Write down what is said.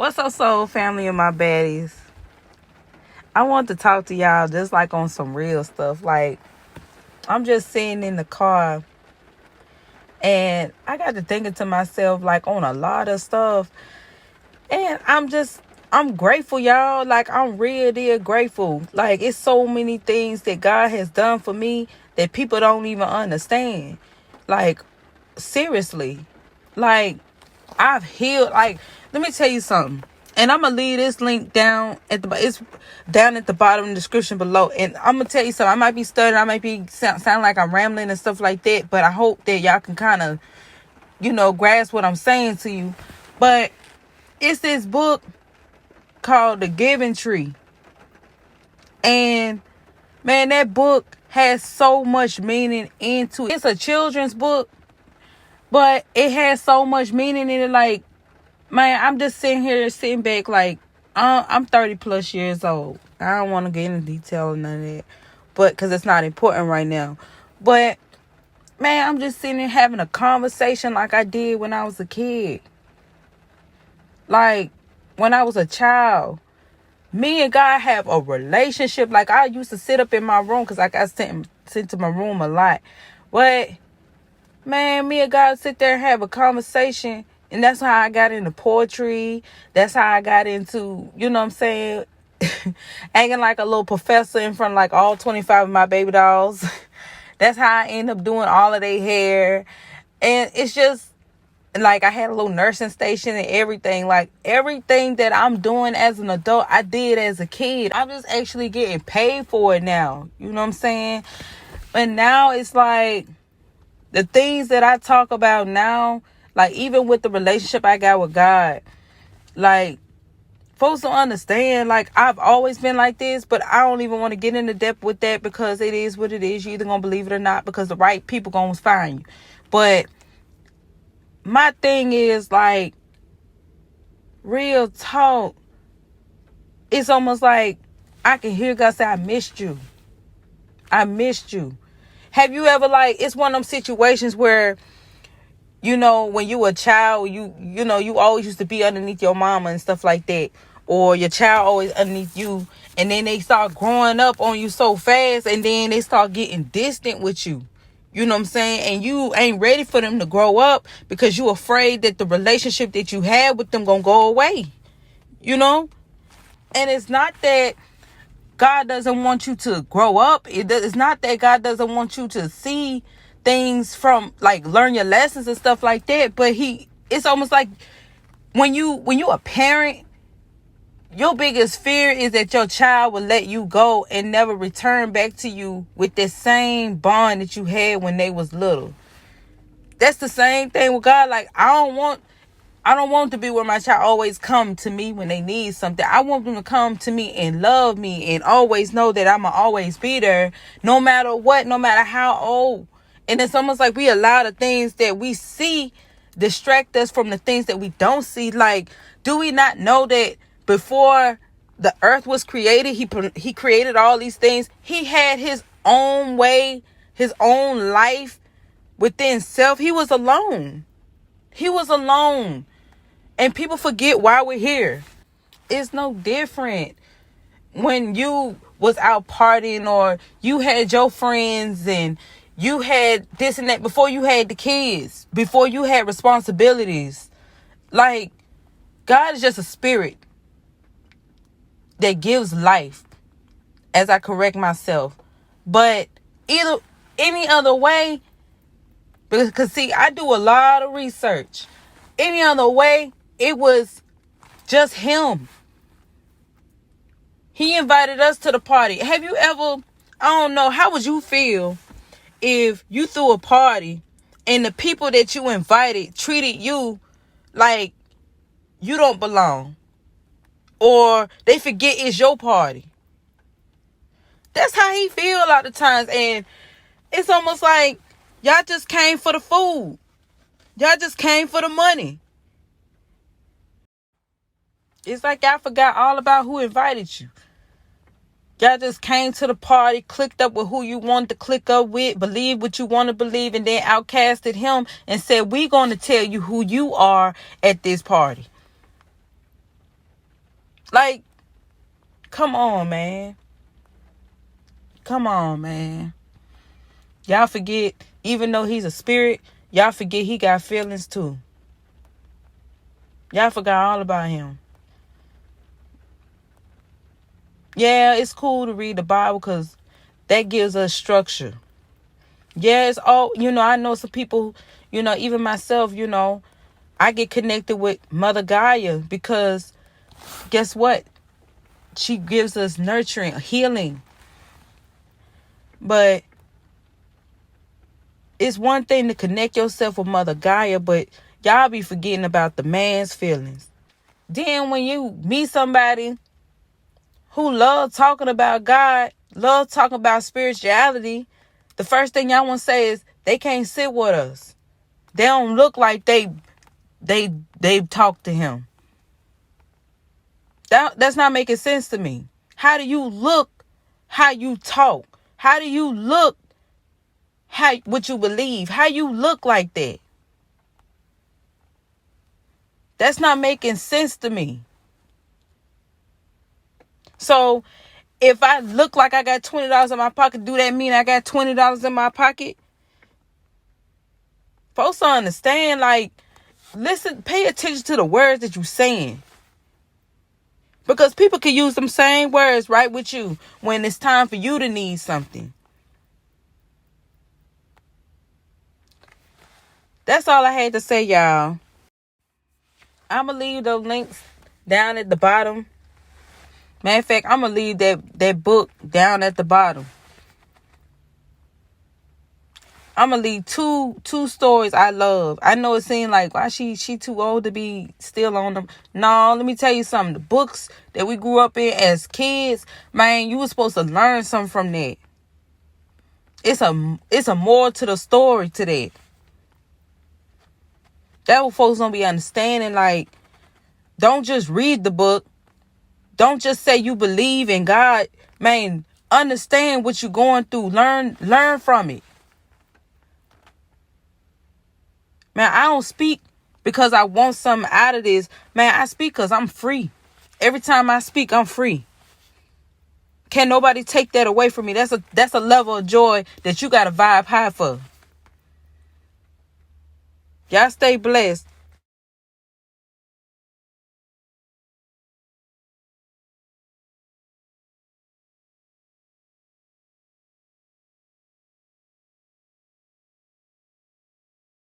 What's up, soul family and my baddies? I want to talk to y'all just like on some real stuff. Like, I'm just sitting in the car and I got to thinking to myself, like, on a lot of stuff. And I'm grateful, y'all. Like, I'm real grateful. Like, it's so many things that God has done for me that people don't even understand. Like, seriously. Like, I've healed. Like, let me tell you something. And I'm gonna leave this link down at it's down at the bottom of the description below. And I'm gonna tell you something. I might be stuttering. I might be sound like I'm rambling and stuff like that. But I hope that y'all can kind of, grasp what I'm saying to you. But it's this book called The Giving Tree. And man, that book has so much meaning into it. It's a children's book, but it has so much meaning in it. Like, man, I'm just sitting back like, I'm 30 plus years old. I don't want to get into detail or none of that, but because it's not important right now. But, man, I'm just sitting here having a conversation like I did when I was a kid. Like, when I was a child. Me and God have a relationship. Like, I used to sit up in my room because I got sent to my room a lot. But, man, me and God sit there and have a conversation. And that's how I got into poetry. That's how I got into, you know what I'm saying, acting like a little professor in front of like all 25 of my baby dolls. That's how I end up doing all of their hair. And it's just like I had a little nursing station and everything. Like, everything that I'm doing as an adult, I did as a kid. I'm just actually getting paid for it now. You know what I'm saying? And now it's like the things that I talk about now, like, even with the relationship I got with God, like, folks don't understand. Like, I've always been like this, but I don't even want to get into depth with that because it is what it is. You either gonna believe it or not, because the right people gonna find you. But my thing is, like, real talk, it's almost like I can hear God say, I missed you. I missed you. Have you ever, like, it's one of them situations where, when you were a child, you always used to be underneath your mama and stuff like that. Or your child always underneath you. And then they start growing up on you so fast. And then they start getting distant with you. You know what I'm saying? And you ain't ready for them to grow up because you afraid that the relationship that you had with them gonna go away. And it's not that God doesn't want you to grow up. It's not that God doesn't want you to see things from, like, learn your lessons and stuff like that. But it's almost like when you a parent, your biggest fear is that your child will let you go and never return back to you with the same bond that you had when they was little. That's the same thing with God. Like, I don't want to be where my child always come to me when they need something. I want them to come to me and love me and always know that I'ma always be there, no matter what, no matter how old. And it's almost like we allow the things that we see distract us from the things that we don't see. Like, do we not know that before the earth was created, he created all these things? He had his own way, his own life within self. He was alone. And people forget why we're here. It's no different when you was out partying or you had your friends and you had this and that before you had the kids, before you had responsibilities. Like, God is just a spirit that gives life, as I correct myself. But any other way, because see, I do a lot of research. Any other way, it was just him. He invited us to the party. Have you ever, I don't know, how would you feel if you threw a party and the people that you invited treated you like you don't belong, or they forget it's your party? That's how he feel a lot of times. And it's almost like y'all just came for the food. Y'all just came for the money. It's like y'all forgot all about who invited you. Y'all just came to the party, clicked up with who you wanted to click up with, believe what you want to believe, and then outcasted him and said, we're going to tell you who you are at this party. Like, come on, man. Come on, man. Y'all forget, even though he's a spirit, y'all forget he got feelings too. Y'all forgot all about him. Yeah, it's cool to read the Bible because that gives us structure. Yeah, it's all, I know some people, even myself, I get connected with Mother Gaia because guess what? She gives us nurturing, healing. But it's one thing to connect yourself with Mother Gaia, but y'all be forgetting about the man's feelings. Then when you meet somebody who love talking about God, love talking about spirituality, the first thing y'all want to say is they can't sit with us. They don't look like they talk to him. That's not making sense to me. How do you look? How you talk? How do you look? What you believe? How you look like that? That's not making sense to me. So if I look like I got $20 in my pocket, do that mean I got $20 in my pocket? Folks don't understand. Like, listen, pay attention to the words that you're saying. Because people can use them same words right with you when it's time for you to need something. That's all I had to say, y'all. I'm going to leave those links down at the bottom. Matter of fact, I'm going to leave that book down at the bottom. I'm going to leave two stories I love. I know it seems like, why she too old to be still on them. No, let me tell you something. The books that we grew up in as kids, man, you were supposed to learn something from that. It's a more to the story to that. That what folks don't be understanding. Like, don't just read the book. Don't just say you believe in God. Man, understand what you're going through. Learn from it. Man, I don't speak because I want something out of this. Man, I speak because I'm free. Every time I speak, I'm free. Can't nobody take that away from me. That's a level of joy that you got to vibe high for. Y'all stay blessed.